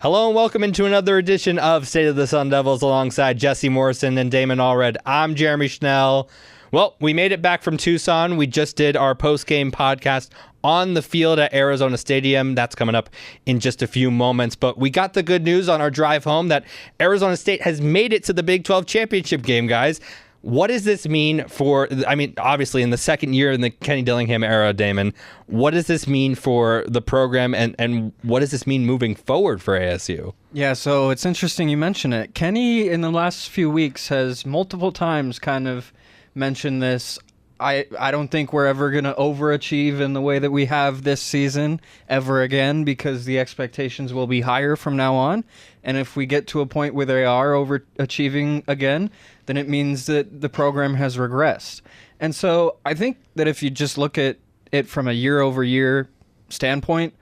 Hello and welcome into another edition of State of the Sun Devils alongside Jesse Morrison and Damon Allred. I'm Jeremy Schnell. Well, we made it back from Tucson. We just did our post-game podcast on the field at Arizona Stadium. That's coming up in just a few moments. But we got the good news on our drive home that Arizona State has made it to the Big 12 championship game, guys. What does this mean for, obviously in the second year in the Kenny Dillingham era, Damon, what does this mean for the program and what does this mean moving forward for ASU? Yeah, so it's interesting you mention it. Kenny, in the last few weeks, has multiple times kind of mentioned this. I don't think we're ever going to overachieve in the way that we have this season ever again, because the expectations will be higher from now on. And if we get to a point where they are overachieving again, then it means that the program has regressed. And so I think that if you just look at it from a year-over-year standpoint,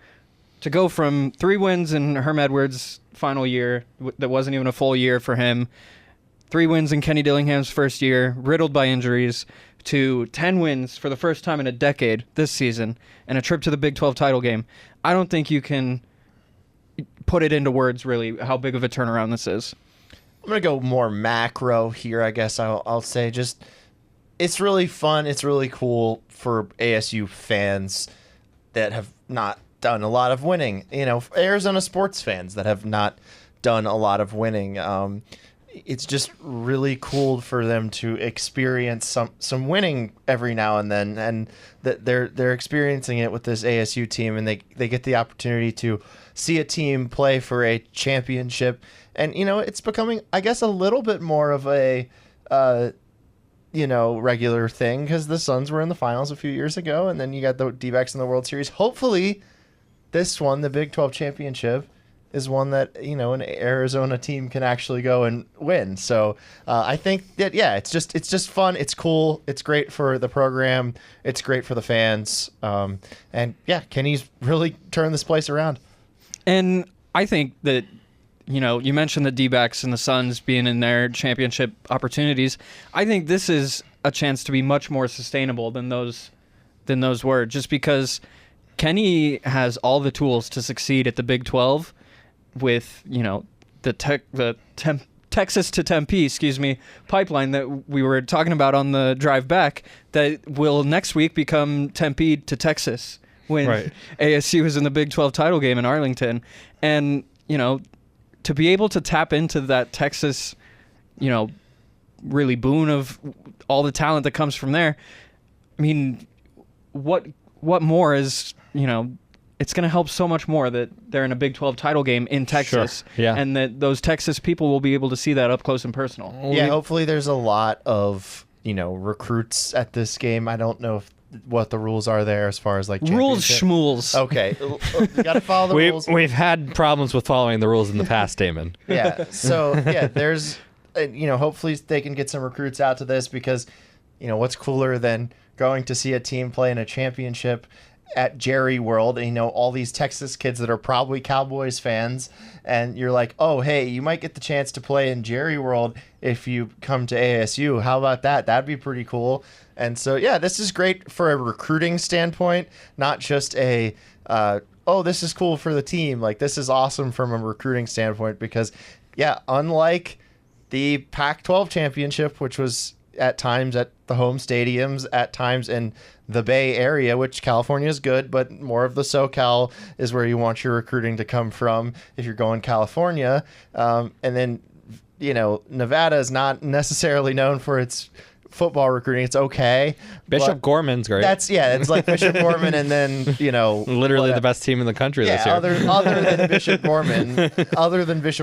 to go from 3 wins in Herm Edwards' final year, that wasn't even a full year for him, 3 wins in Kenny Dillingham's first year, riddled by injuries, to 10 wins for the first time in a decade this season, and a trip to the Big 12 title game, I don't think you can put it into words, really, how big of a turnaround this is. I'm going to go more macro here, I guess I'll say. Just, it's really fun. It's really cool for ASU fans that have not done a lot of winning. You know, Arizona sports fans that have not done a lot of winning. It's just really cool for them to experience some winning every now and then, and that they're experiencing it with this ASU team, and they get the opportunity to see a team play for a championship. And, you know, it's becoming, I guess, a little bit more of a, regular thing, because the Suns were in the finals a few years ago, and then you got the D-backs in the World Series. Hopefully this one, the Big 12 championship, is one that, you know, an Arizona team can actually go and win. So I think that, yeah, it's just fun. It's cool. It's great for the program. It's great for the fans. And, yeah, Kenny's really turned this place around. And I think that, you know, you mentioned the D-backs and the Suns being in their championship opportunities. I think this is a chance to be much more sustainable than those were, just because Kenny has all the tools to succeed at the Big 12 with, you know, the Texas to Tempe, pipeline that we were talking about on the drive back, that will next week become Tempe to Texas when ASU is in the Big 12 title game in Arlington. And, you know, to be able to tap into that Texas, you know, really boon of all the talent that comes from there, I mean, what more is, you know, it's going to help so much more that they're in a Big 12 title game in Texas, sure. Yeah. And that those Texas people will be able to see that up close and personal. Yeah, hopefully there's a lot of, you know, recruits at this game. I don't know what the rules are there as far as like rules schmools. Okay, you got to follow the rules. We've had problems with following the rules in the past, Damon. Yeah, so yeah, there's, you know, hopefully they can get some recruits out to this, because, you know, what's cooler than going to see a team play in a championship at Jerry World, and, you know, all these Texas kids that are probably Cowboys fans, and you're like, oh, hey, you might get the chance to play in Jerry World if you come to ASU. How about that? That'd be pretty cool. And so, yeah, this is great for a recruiting standpoint, not just a, this is cool for the team. Like, this is awesome from a recruiting standpoint, because, yeah, unlike the Pac-12 championship, which was at times at the home stadiums, at times in the Bay Area, which California is good, but more of the SoCal is where you want your recruiting to come from if you're going California. And then, you know, Nevada is not necessarily known for its football recruiting. It's okay. Bishop Gorman's great. It's like Bishop Gorman, and then, you know, literally the best team in the country this year. other than Bishop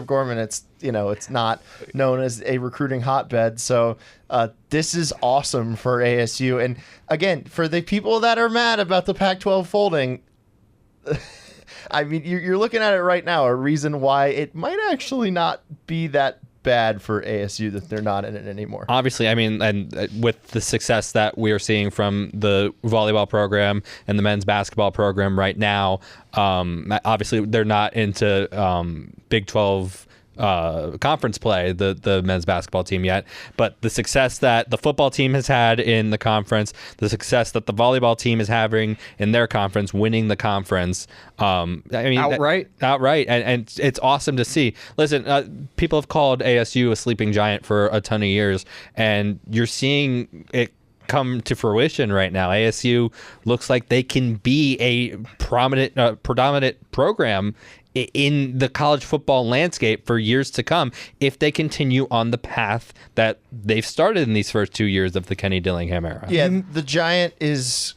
Gorman, it's, you know, it's not known as a recruiting hotbed. So this is awesome for ASU. And again, for the people that are mad about the Pac-12 folding, I mean, you're looking at it right now, a reason why it might actually not be that bad for ASU that they're not in it anymore. Obviously, I mean, and with the success that we are seeing from the volleyball program and the men's basketball program right now, obviously they're not into Big 12 conference play, the men's basketball team yet, but the success that the football team has had in the conference, the success that the volleyball team is having in their conference, winning the conference, outright, and it's awesome to see. Listen, people have called ASU a sleeping giant for a ton of years, and you're seeing it come to fruition right now. ASU looks like they can be a predominant program in the college football landscape for years to come if they continue on the path that they've started in these first 2 years of the Kenny Dillingham era. Yeah, the Giant is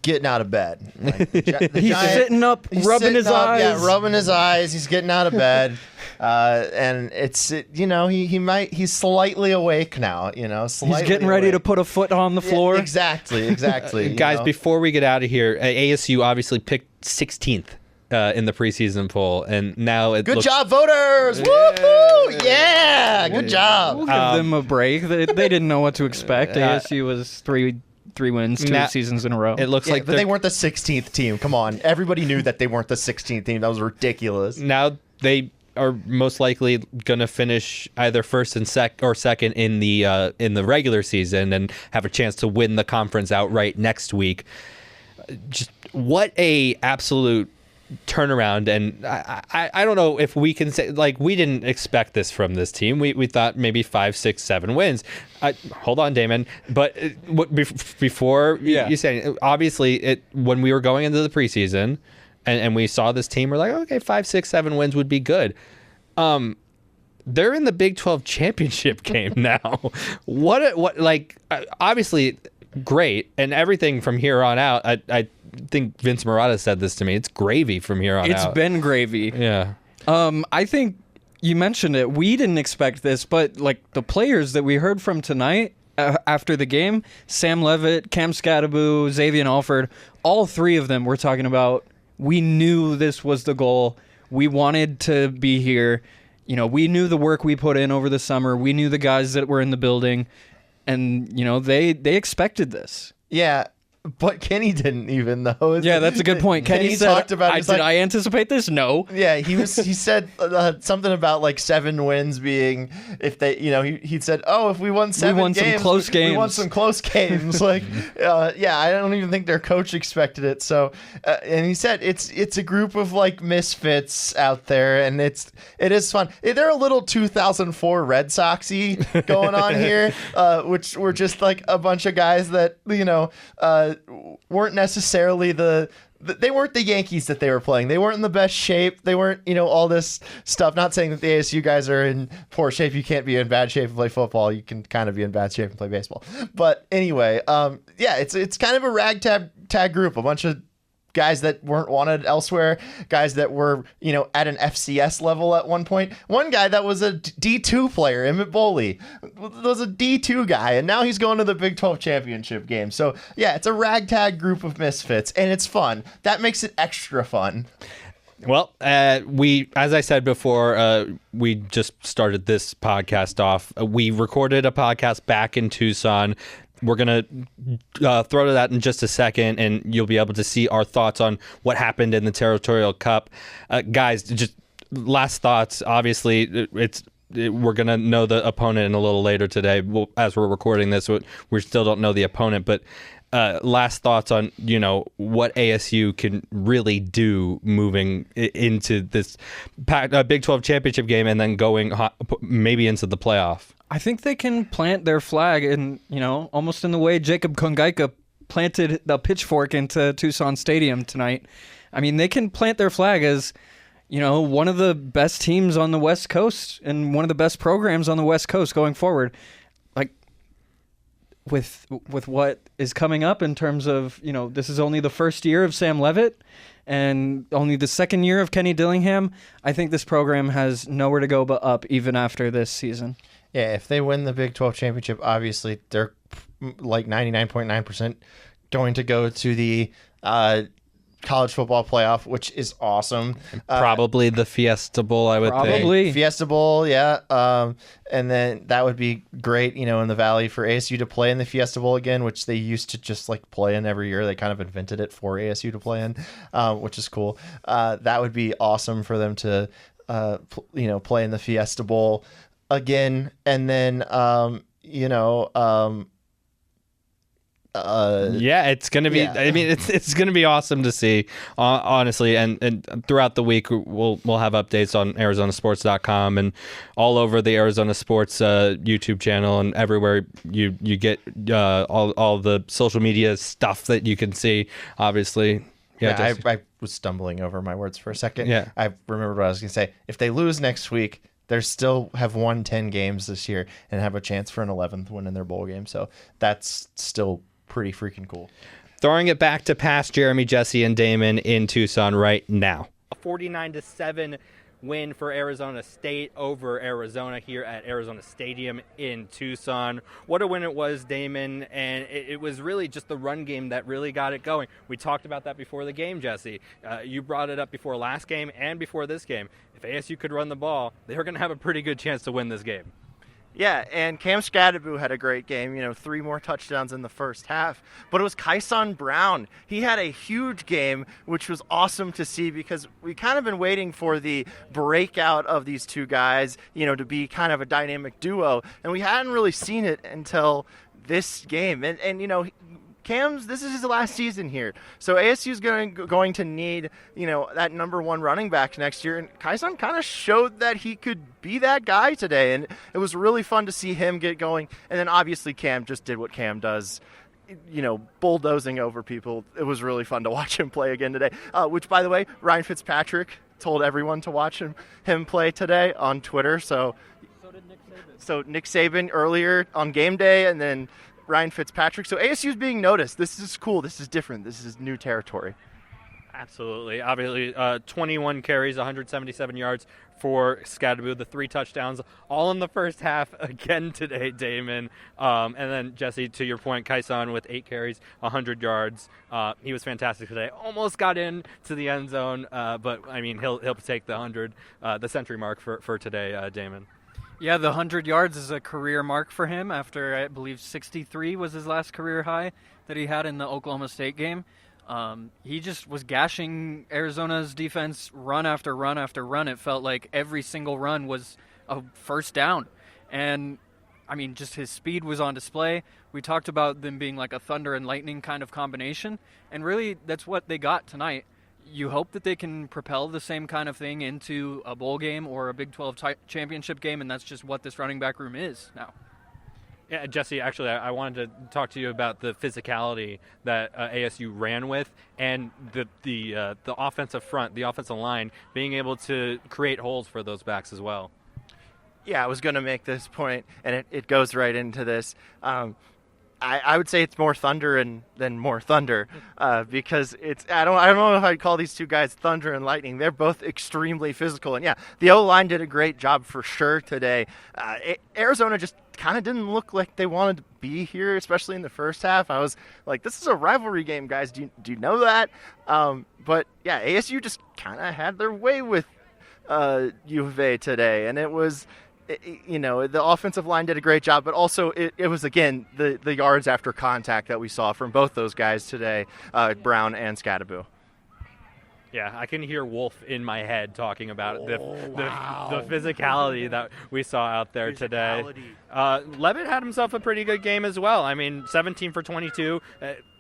getting out of bed. Like, he's sitting up, rubbing his eyes. Yeah, rubbing his eyes. He's getting out of bed. And he's slightly awake now, He's getting ready to put a foot on the floor. Yeah, exactly. Guys, before we get out of here, ASU obviously picked 16th in the preseason poll, and now it Good looks... job, voters! Woohoo! Yeah, good job. We'll give them a break. They didn't know what to expect. ASU was three wins, two seasons in a row. It looks like but they weren't the 16th team. Come on, everybody knew that they weren't the 16th team. That was ridiculous. Now they are most likely going to finish either first and second in the regular season and have a chance to win the conference outright next week. Just what a absolute turnaround. And I don't know if we can say, like, we didn't expect this from this team. We thought maybe 5, 6, 7 wins. Hold on, Damon. But before you say, obviously when we were going into the preseason and we saw this team, we're like, okay, 5, 6, 7 wins would be good. They're in the Big 12 championship game now. Obviously great. And everything from here on out, I think Vince Marotta said this to me. It's gravy from here on out. It's been gravy. Yeah. I think you mentioned it. We didn't expect this, but like the players that we heard from tonight after the game, Sam Levitt, Cam Scadaboo, Xavier Alford, all three of them were talking about, we knew this was the goal. We wanted to be here. We knew the work we put in over the summer. We knew the guys that were in the building, and they expected this. Yeah. But Kenny didn't even, though. Yeah, that's a good point. Kenny said, talked about, did I anticipate this? No. Yeah, he said something about like 7 wins being if they, he said, oh, if we won 7 we won games, some close games. We won some close games. Like, I don't even think their coach expected it. So, and he said it's a group of like misfits out there, and it is fun. They're a little 2004 Red Soxy going on here, which were just like a bunch of guys that weren't necessarily they weren't the Yankees that they were playing. They weren't in the best shape. They weren't, all this stuff. Not saying that the ASU guys are in poor shape. You can't be in bad shape and play football. You can kind of be in bad shape and play baseball. But anyway, it's kind of a ragtag group. A bunch of guys that weren't wanted elsewhere, guys that were, at an FCS level at one point. One guy that was a D2 player, Emmett Boley, was a D2 guy, and now he's going to the Big 12 championship game. So, yeah, it's a ragtag group of misfits, and it's fun. That makes it extra fun. Well, as I said before, we just started this podcast off. We recorded a podcast back in Tucson. We're going to throw to that in just a second, and you'll be able to see our thoughts on what happened in the Territorial Cup. Guys, just last thoughts. Obviously, we're going to know the opponent in a little later today. As we're recording this, we still don't know the opponent, but last thoughts on, what ASU can really do moving into this Big 12 championship game and then going maybe into the playoff. I think they can plant their flag in, almost in the way Jacob Kongaika planted the pitchfork into Tucson Stadium tonight. I mean, they can plant their flag as, one of the best teams on the West Coast and one of the best programs on the West Coast going forward. Like, with what is coming up in terms of, this is only the first year of Sam Levitt and only the second year of Kenny Dillingham. I think this program has nowhere to go but up even after this season. Yeah, if they win the Big 12 championship, obviously they're like 99.9% going to go to the college football playoff, which is awesome. Probably the Fiesta Bowl, I would think. Fiesta Bowl, yeah. And then that would be great, in the Valley for ASU to play in the Fiesta Bowl again, which they used to just like play in every year. They kind of invented it for ASU to play in, which is cool. That would be awesome for them to play in the Fiesta Bowl again, and then it's gonna be. Yeah. I mean, it's gonna be awesome to see, honestly. And throughout the week, we'll have updates on ArizonaSports.com and all over the Arizona Sports YouTube channel and everywhere you get all the social media stuff that you can see. Obviously, I was stumbling over my words for a second. Yeah, I remembered what I was gonna say. If they lose next week, they still have won 10 games this year and have a chance for an 11th win in their bowl game. So that's still pretty freaking cool. Throwing it back to past Jeremy, Jesse, and Damon in Tucson right now. A 49-7 win for Arizona State over Arizona here at Arizona Stadium in Tucson. What a win it was, Damon, and it was really just the run game that really got it going. We talked about that before the game, Jesse. You brought it up before last game and before this game. If ASU could run the ball, they were going to have a pretty good chance to win this game. Yeah, and Cam Scadaboo had a great game, 3 more touchdowns in the first half. But it was Kyson Brown. He had a huge game, which was awesome to see because we kind of been waiting for the breakout of these two guys, to be kind of a dynamic duo. And we hadn't really seen it until this game. And Cam's, this is his last season here. So ASU's going to need, that number 1 running back next year. And Kyson kind of showed that he could be that guy today. And it was really fun to see him get going. And then obviously Cam just did what Cam does, bulldozing over people. It was really fun to watch him play again today. Which, by the way, Ryan Fitzpatrick told everyone to watch him play today on Twitter. So did Nick Saban. So Nick Saban earlier on game day, and then Ryan Fitzpatrick. So ASU's being noticed. This is cool. This is different. This is new territory. Absolutely. Obviously, 21 carries, 177 yards for Scadaboo, the 3 touchdowns, all in the first half again today, Damon. And then, Jesse, to your point, Kyson with 8 carries, 100 yards. He was fantastic today. Almost got in to the end zone, but, I mean, he'll take the 100, the century mark for today, Damon. Yeah, the 100 yards is a career mark for him after, I believe, 63 was his last career high that he had in the Oklahoma State game. He just was gashing Arizona's defense run after run after run. It felt like every single run was a first down. And, I mean, just his speed was on display. We talked about them being like a thunder and lightning kind of combination. And really, that's what they got tonight. You hope that they can propel the same kind of thing into a bowl game or a Big 12 championship game, and that's just what this running back room is now. Yeah, Jesse, actually, I wanted to talk to you about the physicality that ASU ran with and the offensive front, the offensive line, being able to create holes for those backs as well. Yeah, I was going to make this point, and it goes right into this. I would say it's more thunder than more thunder because it's I don't know if I'd call these two guys thunder and lightning. They're both extremely physical, and yeah, the O-line did a great job for sure today. Arizona just kind of didn't look like they wanted to be here, especially in the first half. I was like, this is a rivalry game, guys. Do you know that? But yeah, ASU just kind of had their way with U of A today, and it was. The offensive line did a great job, but also it was, again, the yards after contact that we saw from both those guys today, Brown and Scadaboo. Yeah, I can hear Wolf in my head talking about the physicality that we saw out there today. Levitt had himself a pretty good game as well. I mean, 17 for 22.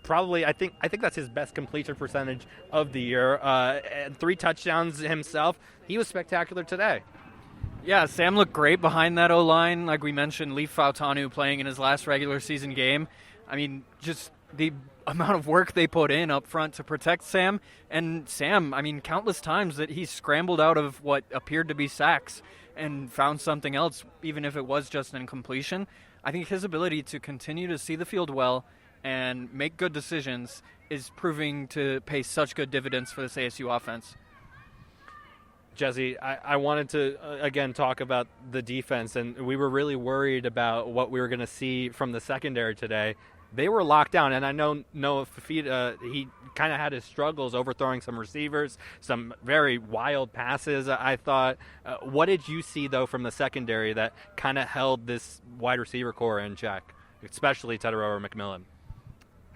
Probably, I think that's his best completion percentage of the year. And 3 touchdowns himself. He was spectacular today. Yeah, Sam looked great behind that O-line. Like we mentioned, Leif Fautanu playing in his last regular season game. I mean, just the amount of work they put in up front to protect Sam. And Sam, I mean, countless times that he scrambled out of what appeared to be sacks and found something else, even if it was just an incompletion. I think his ability to continue to see the field well and make good decisions is proving to pay such good dividends for this ASU offense. Jesse, I wanted to, again, talk about the defense, and we were really worried about what we were going to see from the secondary today. They were locked down, and I know Noah Fafita, he kind of had his struggles overthrowing some receivers, some very wild passes, I thought. What did you see, though, from the secondary that kind of held this wide receiver core in check, especially Tetairoa McMillan?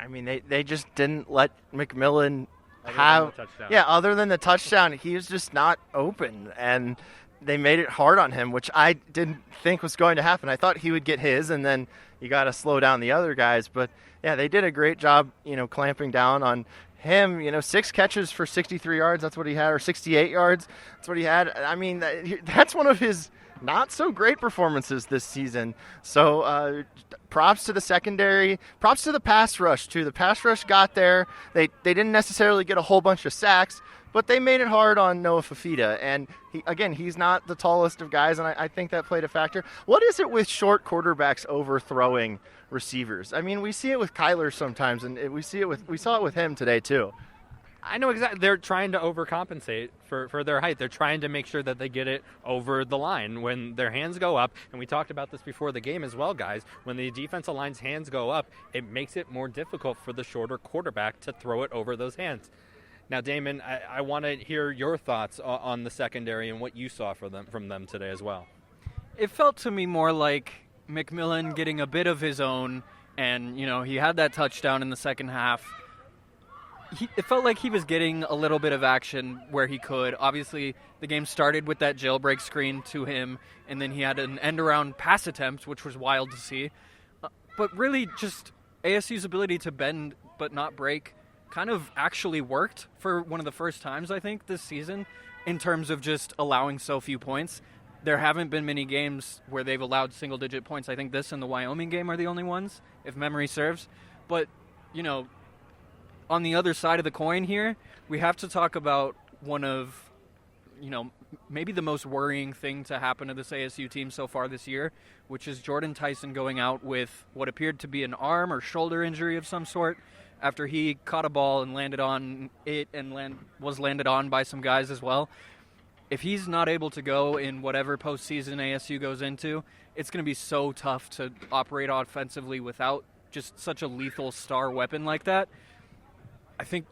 I mean, they just didn't let McMillan other than the touchdown, he was just not open, and they made it hard on him, which I didn't think was going to happen. I thought he would get his, and then you got to slow down the other guys. But yeah, they did a great job, clamping down on him. 6 catches for 63 yards. That's what he had, or 68 yards. That's what he had. I mean, that's one of his not so great performances this season. So props to the secondary, props to the pass rush too. The pass rush got there. They didn't necessarily get a whole bunch of sacks, but they made it hard on Noah Fafita. And he's not the tallest of guys, and I think that played a factor. What is it with short quarterbacks overthrowing receivers? I mean, we see it with Kyler sometimes, and we saw it with him today too. I know exactly. They're trying to overcompensate for their height. They're trying to make sure that they get it over the line when their hands go up. And we talked about this before the game as well, guys. When the defensive line's hands go up, it makes it more difficult for the shorter quarterback to throw it over those hands. Now, Damon, I want to hear your thoughts on the secondary and what you saw from them today as well. It felt to me more like McMillan getting a bit of his own, and, he had that touchdown in the second half. It felt like he was getting a little bit of action where he could. Obviously, the game started with that jailbreak screen to him, and then he had an end-around pass attempt, which was wild to see. But really, just ASU's ability to bend but not break kind of actually worked for one of the first times, I think, this season, in terms of just allowing so few points. There haven't been many games where they've allowed single-digit points. I think this and the Wyoming game are the only ones, if memory serves. But, on the other side of the coin here, we have to talk about one of, maybe the most worrying thing to happen to this ASU team so far this year, which is Jordan Tyson going out with what appeared to be an arm or shoulder injury of some sort after he caught a ball and landed on it and was landed on by some guys as well. If he's not able to go in whatever postseason ASU goes into, it's going to be so tough to operate offensively without just such a lethal star weapon like that. I think,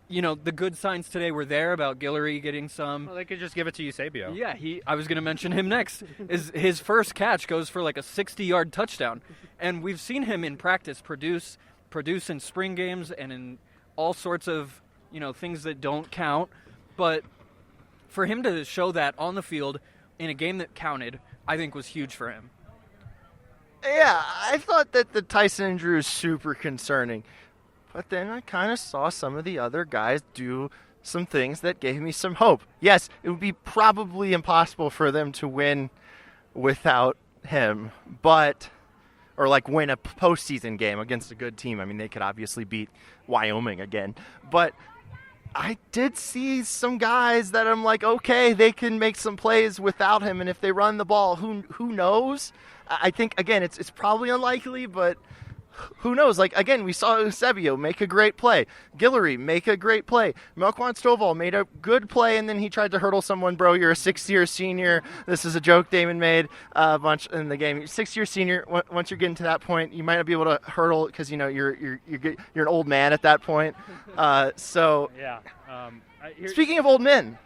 the good signs today were there about Guillory getting some. Well, they could just give it to Eusebio. Yeah, I was going to mention him next. His first catch goes for like a 60-yard touchdown. And we've seen him in practice produce in spring games and in all sorts of, things that don't count. But for him to show that on the field in a game that counted, I think was huge for him. Yeah, I thought that the Tyson injury was super concerning. But then I kind of saw some of the other guys do some things that gave me some hope. Yes, it would be probably impossible for them to win without him, or win a postseason game against a good team. I mean, they could obviously beat Wyoming again. But I did see some guys that I'm like, okay, they can make some plays without him, and if they run the ball, who knows? I think, again, it's probably unlikely, but who knows? Again, we saw Eusebio make a great play. Guillory make a great play. Melquan Stovall made a good play, and then he tried to hurdle someone. Bro, you're a 6-year senior. This is a joke Damon made a bunch in the game. 6-year senior, once you're getting to that point, you might not be able to hurdle because, you're an old man at that point. Yeah. Speaking of old men.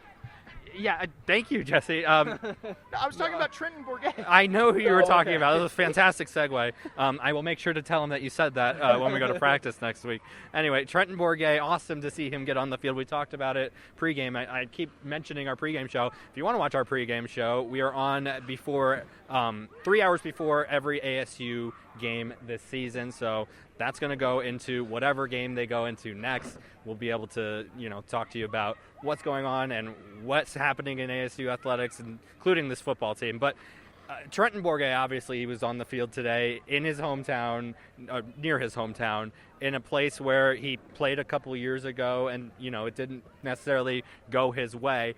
Yeah, thank you, Jesse. I was talking about Trenton Bourget. I know who you were talking about. It was a fantastic segue. I will make sure to tell him that you said that when we go to practice next week. Anyway, Trenton Bourget, awesome to see him get on the field. We talked about it pregame. I keep mentioning our pregame show. If you want to watch our pregame show, we are on before 3 hours before every ASU game this season. So that's going to go into whatever game they go into next. We'll be able to, talk to you about what's going on and what's happening in ASU athletics, including this football team. But Trenton Bourget, obviously, he was on the field today in his hometown, near his hometown, in a place where he played a couple of years ago, and, it didn't necessarily go his way.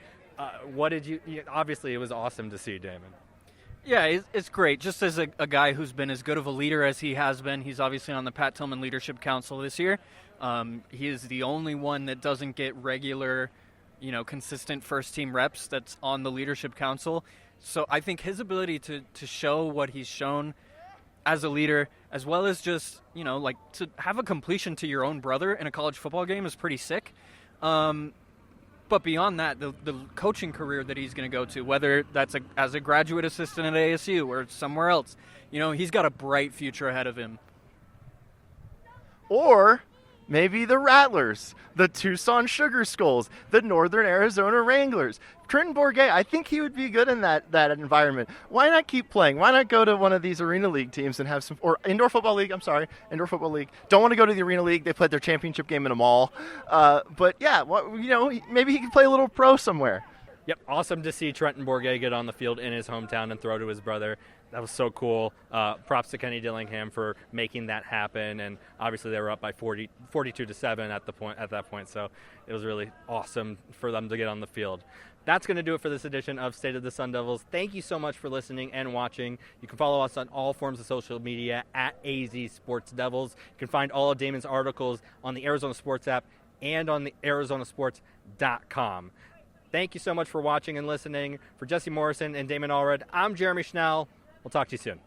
What did you – obviously, it was awesome to see, Damon. Yeah, it's great. Just as a guy who's been as good of a leader as he has been, he's obviously on the Pat Tillman Leadership Council this year. He is the only one that doesn't get regular, consistent first-team reps that's on the Leadership Council. So I think his ability to show what he's shown as a leader, as well as just, to have a completion to your own brother in a college football game is pretty sick. But beyond that, the coaching career that he's going to go to, whether that's as a graduate assistant at ASU or somewhere else, he's got a bright future ahead of him. Or maybe the Rattlers, the Tucson Sugar Skulls, the Northern Arizona Wranglers. Trenton Bourget, I think he would be good in that environment. Why not keep playing? Why not go to one of these Arena League teams and have some, or Indoor Football League, I'm sorry, Indoor Football League. Don't want to go to the Arena League. They played their championship game in a mall. But yeah, maybe he could play a little pro somewhere. Yep, awesome to see Trenton Bourget get on the field in his hometown and throw to his brother. That was so cool. Props to Kenny Dillingham for making that happen, and obviously they were up by 42-7 at that point. So it was really awesome for them to get on the field. That's going to do it for this edition of State of the Sun Devils. Thank you so much for listening and watching. You can follow us on all forms of social media at AZ Sports Devils. You can find all of Damon's articles on the Arizona Sports app and on the ArizonaSports.com. Thank you so much for watching and listening. For Jesse Morrison and Damon Allred, I'm Jeremy Schnell. We'll talk to you soon.